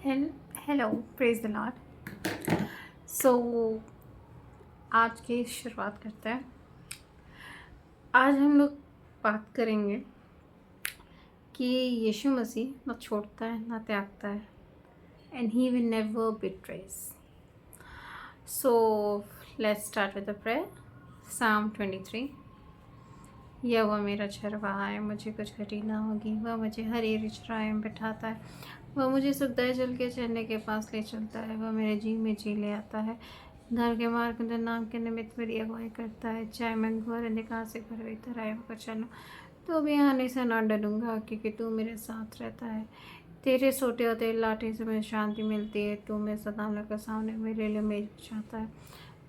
Hello, praise the Lord. So आज की शुरुआत करते हैं। आज हम लोग बात करेंगे कि यीशु मसीह न छोड़ता है न त्यागता है, and he will never बिट्रेस। So let's start with the prayer. Psalm 23। यह वह मेरा चरवाहा है, मुझे कुछ घटी ना होगी। वह मुझे हरी चराइयों में बिठाता है, वह मुझे सुखदायक जल के झरने के पास ले चलता है। वह मेरे जी में जी ले आता है, धर्म के मार्ग में नाम के निमित्त मेरी अगुवाई करता है। चाहे मैं घोर अंधकार से भरी हुई तराइयों पर चलूं, तो भी आने से ना डरूंगा, क्योंकि तू मेरे साथ रहता है। तेरे सोटे और तेरे लाठे से मुझे शांति मिलती है। तू मेरे सदाम के सामने मेरे लिए मेज बिछाता है।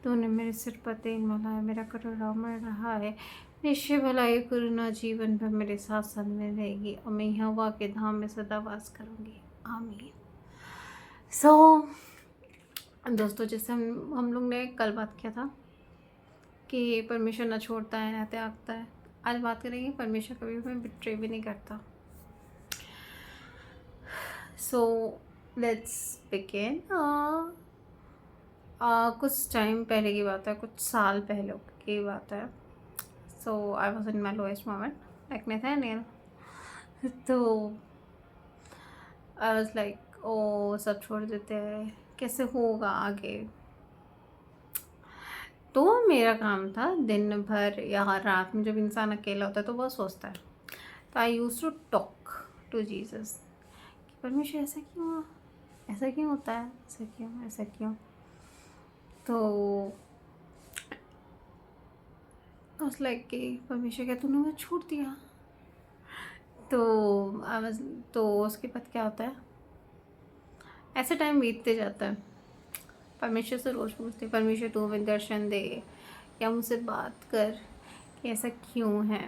तूने मेरे सिर पर तेल मलाया, मेरा कटोरा उमड़ रहा है। निश्चय भलाई करुणा जीवन भर मेरे साथ साथ में रहेगी, और मैं यहोवा के धाम में सदा वास करूंगी। आमीन। दोस्तों, जैसे हम लोग ने कल बात किया था कि परमेश्वर न छोड़ता है न त्यागता है। आज बात करेंगे परमेश्वर कभी हमें बिट्रे भी नहीं करता। So let's begin. कुछ टाइम पहले की बात है, कुछ साल पहले की बात है। So I was in my lowest moment, like Nathaniel. तो आई वॉज लाइक, ओ सब छोड़ देते हैं, कैसे होगा आगे। तो मेरा काम था दिन भर या रात में, जब इंसान अकेला होता है तो वह सोचता है। तो I use to talk to Jesus कि परमेश्वर ऐसा क्यों हुआ, ऐसा क्यों होता है, ऐसा क्यों, ऐसा क्यों। तो उस लाइक कि परमेश्वर क्या तूने मुझे छोड़ दिया। तो तो उसके बाद क्या होता है, ऐसे टाइम बीतते जाता है। परमेश्वर से रोज़ पूछते, परमेश्वर तू हमें दर्शन दे या मुझसे बात कर कि ऐसा क्यों है।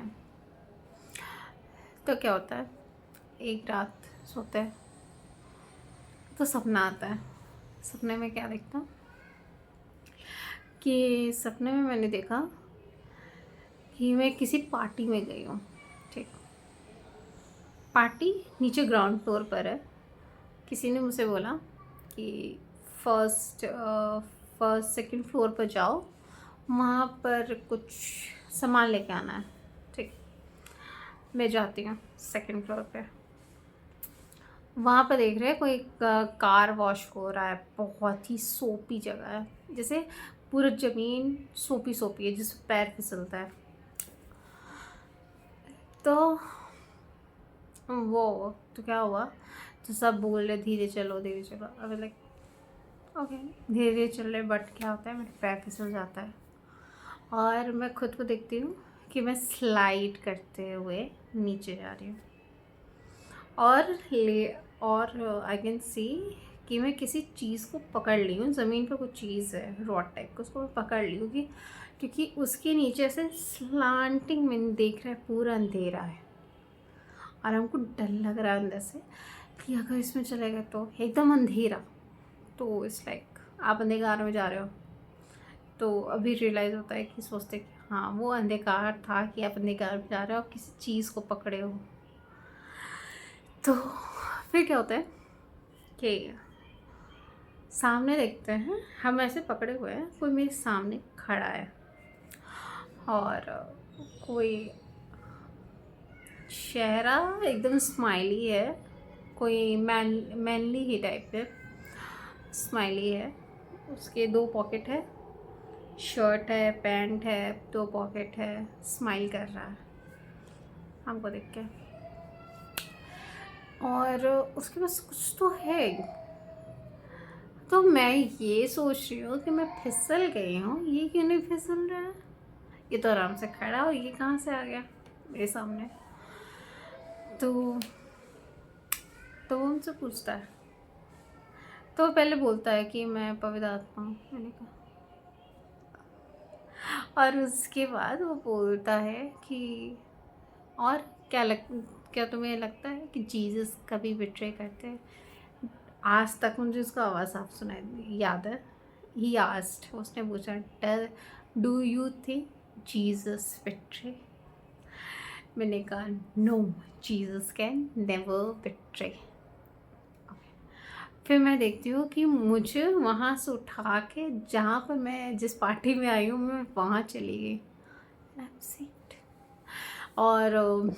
तो क्या होता है, एक रात सोते हैं तो सपना आता है। सपने में क्या देखता हूँ कि सपने में मैंने देखा कि मैं किसी पार्टी में गई हूँ। ठीक, पार्टी नीचे ग्राउंड फ्लोर पर है। किसी ने मुझसे बोला कि फर्स्ट सेकंड फ्लोर पर जाओ, वहाँ पर कुछ सामान लेके आना है। ठीक, मैं जाती हूँ सेकंड फ्लोर पे। वहाँ पर देख रहे हैं कोई कार वॉश हो रहा है। बहुत ही सोपी जगह है, जैसे पूरा ज़मीन सोपी सोपी है जिस पैर फिसलता है। तो वो तो क्या हुआ, तो सब बोल रहे धीरे चलो धीरे चलो। अब लाइक ओके, धीरे धीरे चल रहे, बट क्या होता है मेरे पैर फिसल जाता है और मैं खुद को देखती हूँ कि मैं स्लाइड करते हुए नीचे जा रही हूँ। और आई कैन सी कि मैं किसी चीज़ को पकड़ ली हूँ। ज़मीन पर कुछ चीज़ है रॉड टाइप का, उसको मैं पकड़ ली हूँ क्योंकि उसके नीचे से स्लांटिंग में देख रहा है, पूरा अंधेरा है और हमको डर लग रहा है अंदर से कि अगर इसमें चले गए तो एकदम अंधेरा। तो इट्स लाइक आप अंधेकार में जा रहे हो, तो अभी रियलाइज़ होता है कि सोचते कि हाँ वो अंधकार था कि आप अंधेकार में जा रहे हो, आप किसी चीज़ को पकड़े हो। तो फिर क्या होता है कि सामने देखते हैं, हम ऐसे पकड़े हुए हैं, कोई मेरे सामने खड़ा है और कोई चेहरा एकदम स्माइली है, कोई मैनली ही टाइप है, स्माइली है। उसके 2 पॉकेट है, शर्ट है, पैंट है, 2 पॉकेट है, स्माइल कर रहा है हमको देख के। और उसके पास कुछ तो है। तो मैं ये सोच रही हूँ कि मैं फिसल गई हूँ, ये क्यों नहीं फिसल रहा है, ये तो आराम से खड़ा और ये कहाँ से आ गया मेरे सामने। तो वो मुझसे पूछता है, तो वो पहले बोलता है कि मैं पवित्र आत्मा हूँ। मैंने कहा, और उसके बाद वो बोलता है कि और क्या तुम्हें लगता है कि जीसस कभी बिट्रे करते हैं। आज तक मुझे उसका आवाज़ साफ सुनाई याद है। ही आस्क्ड, उसने पूछा, do you think Jesus betray. मैंने कहा no, Jesus can never betray. फिर मैं देखती हूँ कि मुझे वहाँ से उठा के जहाँ पर मैं जिस पार्टी में आई हूँ मैं वहाँ चली गई। और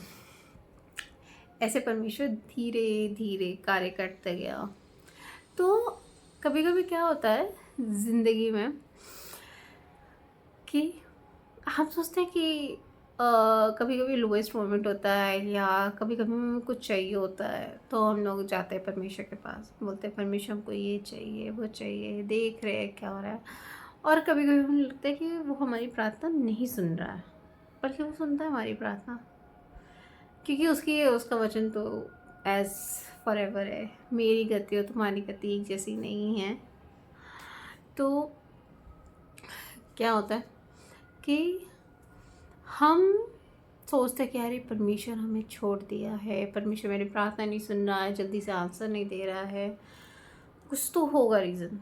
ऐसे परमेश्वर धीरे धीरे कार्य करते गया। तो कभी कभी क्या होता है ज़िंदगी में कि हम सोचते हैं कि कभी कभी लोएस्ट मोमेंट होता है या कभी कभी हमें कुछ चाहिए होता है तो हम लोग जाते हैं परमेश्वर के पास, बोलते हैं परमेश्वर हमको ये चाहिए वो चाहिए, देख रहे हैं क्या हो रहा है। और कभी कभी हमें लगता है कि वो हमारी प्रार्थना नहीं सुन रहा है, बल्कि वो सुनता है हमारी प्रार्थना, क्योंकि उसका वचन तो एज फॉर एवर है, मेरी गति और तुम्हारी गति एक जैसी नहीं है। तो क्या होता है कि हम सोचते हैं कि अरे परमेश्वर हमें छोड़ दिया है, परमेश्वर मेरी प्रार्थना नहीं सुन रहा है, जल्दी से आंसर नहीं दे रहा है, कुछ तो होगा रीज़न।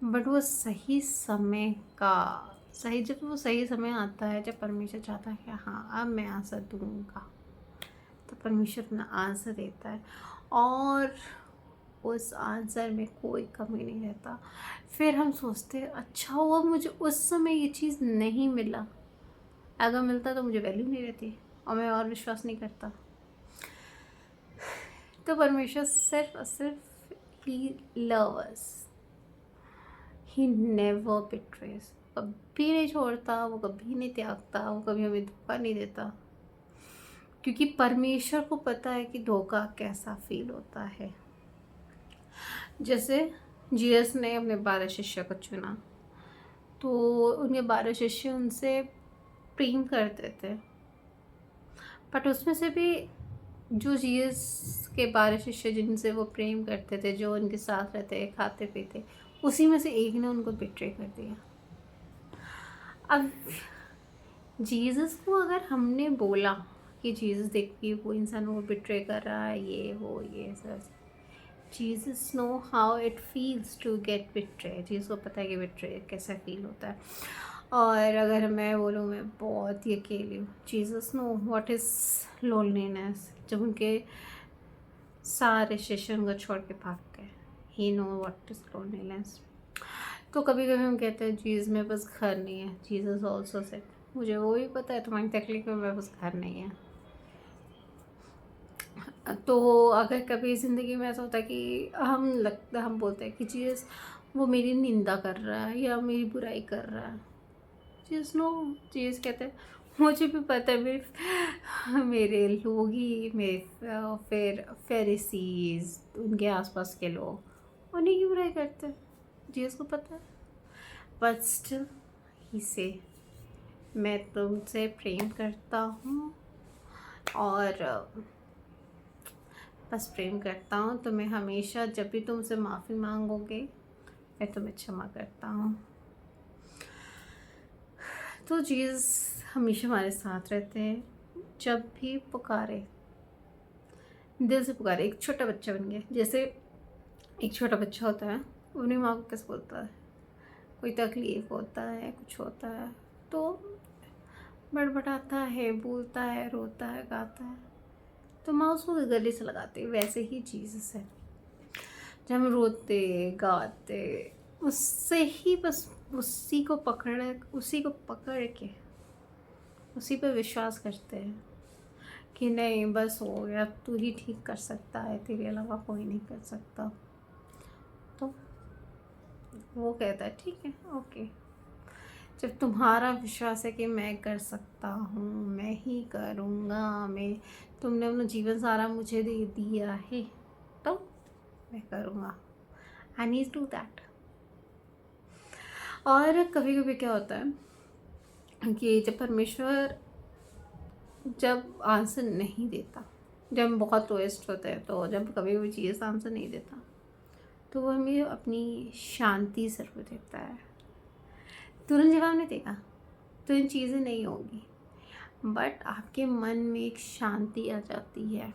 बट वो जब वो सही समय आता है, जब परमेश्वर चाहता है कि हाँ अब मैं आंसर दूंगा, तो परमेश्वर अपना आंसर देता है और उस आंसर में कोई कमी नहीं रहता। फिर हम सोचते हैं अच्छा हुआ मुझे उस समय ये चीज़ नहीं मिला, अगर मिलता तो मुझे वैल्यू नहीं रहती और मैं और विश्वास नहीं करता। तो परमेश्वर सिर्फ और सिर्फ ही लव अस, ही नेवर बिट्रेस, कभी नहीं छोड़ता, वो कभी नहीं त्यागता, वो कभी हमें धोखा नहीं देता, क्योंकि परमेश्वर को पता है कि धोखा कैसा फील होता है। जैसे जीसस ने अपने 12 शिष्य को चुना, तो उनके 12 शिष्य उनसे प्रेम करते थे, बट उसमें से भी जो जीसस के 12 शिष्य जिनसे वो प्रेम करते थे, जो उनके साथ रहते खाते पीते, उसी में से एक ने उनको बिट्रे कर दिया। अब जीसस को अगर हमने बोला कि जीसस देखिए वो इंसान वो बिट्रे कर रहा है, ये वो ये सब, Jesus know how it feels to get betray, Jesus को पता है कि बिट्रे कैसा फील होता है। और अगर मैं बोलूँ मैं बहुत ही अकेली हूँ, Jesus know what is loneliness, जब उनके सारे शिष्य उनको छोड़ के भाग गए, ही नो व्हाट इज़ लोनलीनेस। तो कभी कभी हम कहते हैं जीसस में बस घर नहीं है, जीसस ऑल्सो सेड मुझे वो भी पता है तुम्हारी तकलीफ में मैं बस घर नहीं है। तो अगर कभी ज़िंदगी में ऐसा होता है कि हम बोलते हैं कि जीसस वो मेरी निंदा कर रहा है या मेरी बुराई कर रहा है, जीसस नो, जीसस कहते हैं मुझे भी पता है मेरे लोग ही मेरे फिर फेरिसीज उनके आसपास के लोग उन्हीं की बुराई करते हैं, जीसस को पता है। बट स्टिल ही से मैं तुमसे प्रेम करता हूँ और बस प्रेम करता हूँ, तो मैं हमेशा जब भी तुमसे माफ़ी मांगोगे मैं तुम्हें क्षमा करता हूँ। तो जीसस हमेशा हमारे साथ रहते हैं, जब भी पुकारे दिल से पुकारे, एक छोटा बच्चा बन गया। जैसे एक छोटा बच्चा होता है, अपनी माँ को कैसे बोलता है, कोई तकलीफ़ होता है कुछ होता है तो बड़बड़ाता है, बोलता है, रोता है, गाता है, तो माँ उसको गले से लगाती है। वैसे ही जीसस है, जब हम रोते गाते उससे ही बस उसी को पकड़ के उसी पर विश्वास करते हैं कि नहीं बस हो गया, तू ही ठीक कर सकता है, तेरे अलावा कोई नहीं कर सकता। तो वो कहता है ठीक है ओके, जब तुम्हारा विश्वास है कि मैं कर सकता हूँ, मैं ही करूँगा, तुमने अपना जीवन सारा मुझे दे दिया है तो मैं करूँगा, आई नीड टू दैट। और कभी कभी क्या होता है कि जब आंसर नहीं देता, जब हम बहुत लोएस्ट होते हैं, तो जब कभी भी चीज़ आंसर नहीं देता तो वो हमें अपनी शांति ज़रूर देता है। तुरंत जवाब नहीं देगा तो इन चीज़ें नहीं होगी, बट आपके मन में एक शांति आ जाती है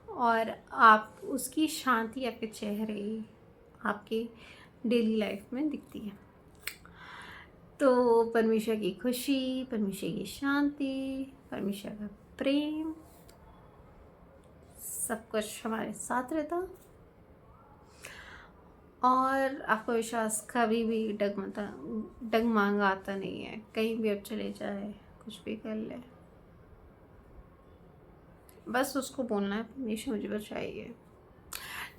और आप उसकी शांति आपके चेहरे, आपके डेली लाइफ में दिखती है। तो परमेश्वर की खुशी, परमेश्वर की शांति, परमेश्वर का प्रेम सब कुछ हमारे साथ रहता और आपका विश्वास कभी भी डगमगाता नहीं है। कहीं भी अब चले जाए, कुछ भी कर ले, बस उसको बोलना है परमेश्वर मुझे बचाइए।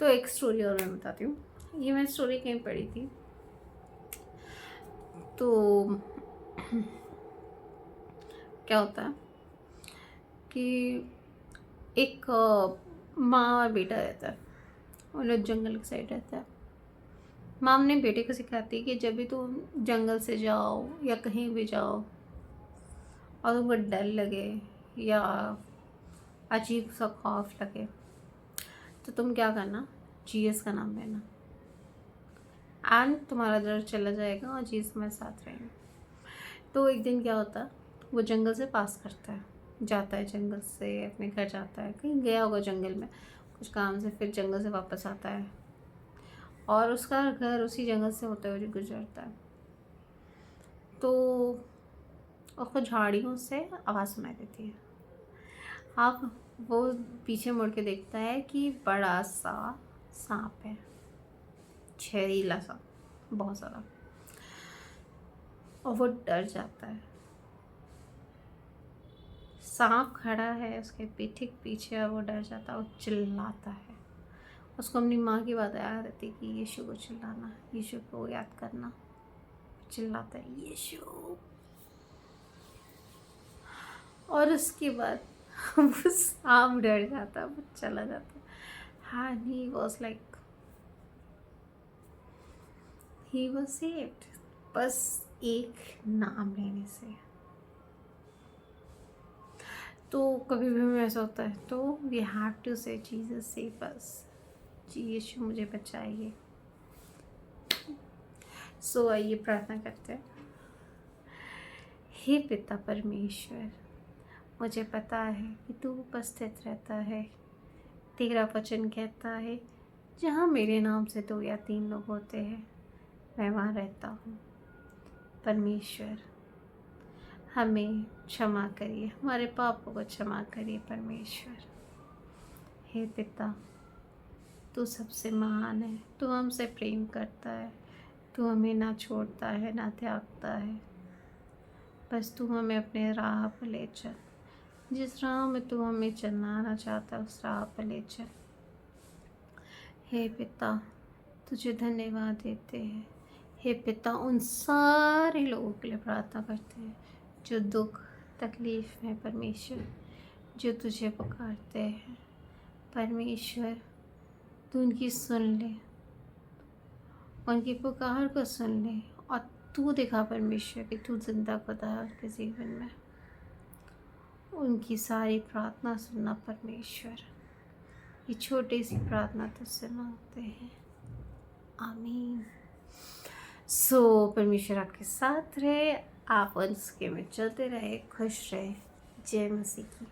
तो एक स्टोरी और मैं बताती हूँ। ये मैं स्टोरी कहीं पढ़ी थी। तो क्या होता है कि एक माँ और बेटा रहता है। वो लोग जंगल की साइड रहता है। माँ अपने बेटे को सिखाती है कि जब भी तुम जंगल से जाओ या कहीं भी जाओ और तुमको डर लगे या अजीब सा खौफ लगे तो तुम क्या करना, जीसस का नाम लेना एंड तुम्हारा डर चला जाएगा और जीसस तुम्हारे साथ रहेंगे। तो एक दिन क्या होता है, वो जंगल से पास करता है, जाता है जंगल से अपने घर जाता है, कहीं गया होगा जंगल में कुछ काम से, फिर जंगल से वापस आता है और उसका घर उसी जंगल से होते हुए गुजरता है। तो उसको झाड़ियों से आवाज़ सुनाई देती है। अब वो पीछे मुड़ के देखता है कि बड़ा सा सांप है, जहरीला सा, बहुत ज़्यादा, और वो डर जाता है। सांप खड़ा है उसके ठीक पीछे और वो डर जाता है, वो चिल्लाता है। उसको अपनी माँ की बात याद आती कि यीशु को चिल्लाना, यीशु को याद करना। चिल्लाता है यीशु, और उसके बाद वो सांप डर जाता, वो चला जाता। हाँ, he was like he was saved, बस एक नाम लेने से। तो कभी भी हमें ऐसा होता है तो वी हैव टू से जीसस सेव अस, यीशु मुझे बचाइए। सो आइए प्रार्थना करते हैं। हे पिता परमेश्वर, मुझे पता है कि तू उपस्थित रहता है। तेरा वचन कहता है जहाँ मेरे नाम से 2 या 3 लोग होते हैं मैं वहाँ रहता हूँ। परमेश्वर हमें क्षमा करिए, हमारे पापों को क्षमा करिए परमेश्वर। हे पिता, तू सबसे महान है, तू हमसे प्रेम करता है, तू हमें ना छोड़ता है ना त्यागता है। बस तू हमें अपने राह पर ले चल, जिस राह में तू हमें चलाना चाहता है उस राह पर ले चल। हे पिता, तुझे धन्यवाद देते हैं। हे पिता, उन सारे लोगों के लिए प्रार्थना करते हैं जो दुख तकलीफ़ में परमेश्वर, जो तुझे पुकारते हैं परमेश्वर, तू उनकी सुन ले, उनकी पुकार को सुन ले और तू दिखा परमेश्वर कि तू जिंदा खुदा है उनके जीवन में। उनकी सारी प्रार्थना सुनना परमेश्वर। ये छोटी सी प्रार्थना तुझसे मांगते हैं, आमीन। सो परमेश्वर आपके साथ रहे, आप उसके में चलते रहे, खुश रहे। जय मसीह की।